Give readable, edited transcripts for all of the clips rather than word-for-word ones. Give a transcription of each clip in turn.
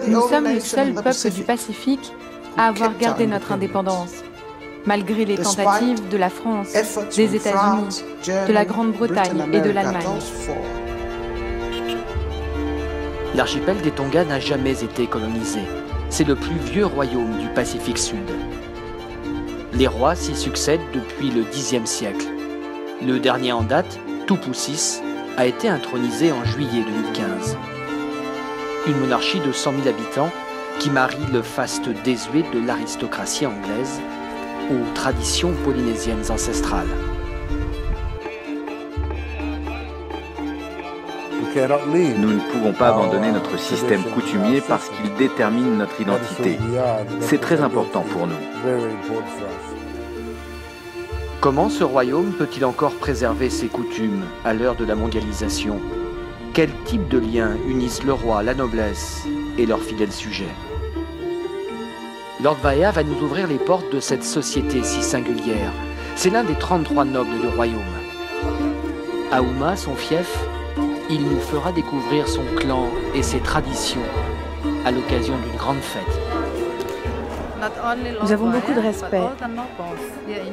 Nous sommes le seul peuple du Pacifique à avoir gardé notre indépendance, malgré les tentatives de la France, des États-Unis, de la Grande-Bretagne et de l'Allemagne. L'archipel des Tonga n'a jamais été colonisé. C'est le plus vieux royaume du Pacifique Sud. Les rois s'y succèdent depuis le Xe siècle. Le dernier en date, Tupu VI, a été intronisé en juillet 2015. Une monarchie de 100 000 habitants qui marie le faste désuet de l'aristocratie anglaise aux traditions polynésiennes ancestrales. Nous ne pouvons pas abandonner notre système coutumier parce qu'il détermine notre identité. C'est très important pour nous. Comment ce royaume peut-il encore préserver ses coutumes à l'heure de la mondialisation? Quel type de liens unissent le roi, la noblesse et leurs fidèles sujets? Lord Vaea va nous ouvrir les portes de cette société si singulière. C'est l'un des 33 nobles du royaume. À Houma, son fief, il nous fera découvrir son clan et ses traditions à l'occasion d'une grande fête. Nous avons beaucoup de respect,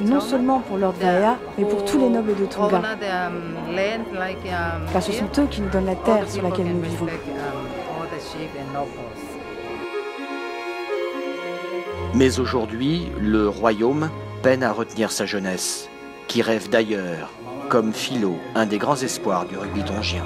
non seulement pour Lord Vaea, mais pour tous les nobles de Tonga, car ce sont eux qui nous donnent la terre sur laquelle nous vivons. Mais aujourd'hui, le royaume peine à retenir sa jeunesse, qui rêve d'ailleurs, comme Philo, un des grands espoirs du rugby tongien.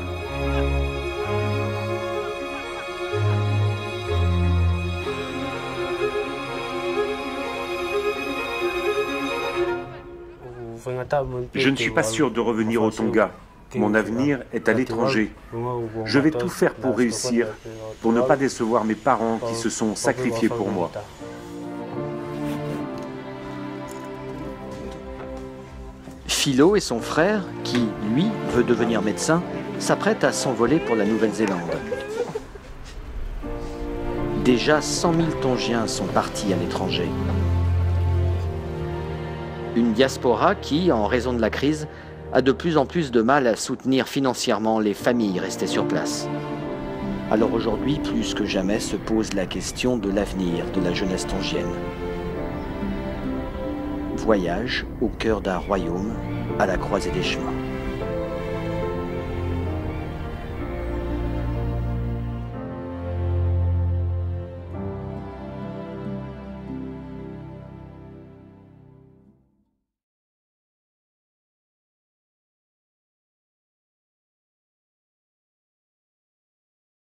Je ne suis pas sûr de revenir au Tonga. Mon avenir est à l'étranger. Je vais tout faire pour réussir, pour ne pas décevoir mes parents qui se sont sacrifiés pour moi. Philo et son frère, qui, lui, veut devenir médecin, s'apprêtent à s'envoler pour la Nouvelle-Zélande. Déjà 100 000 Tongiens sont partis à l'étranger. Une diaspora qui, en raison de la crise, a de plus en plus de mal à soutenir financièrement les familles restées sur place. Alors aujourd'hui, plus que jamais, se pose la question de l'avenir de la jeunesse tongienne. Voyage au cœur d'un royaume à la croisée des chemins.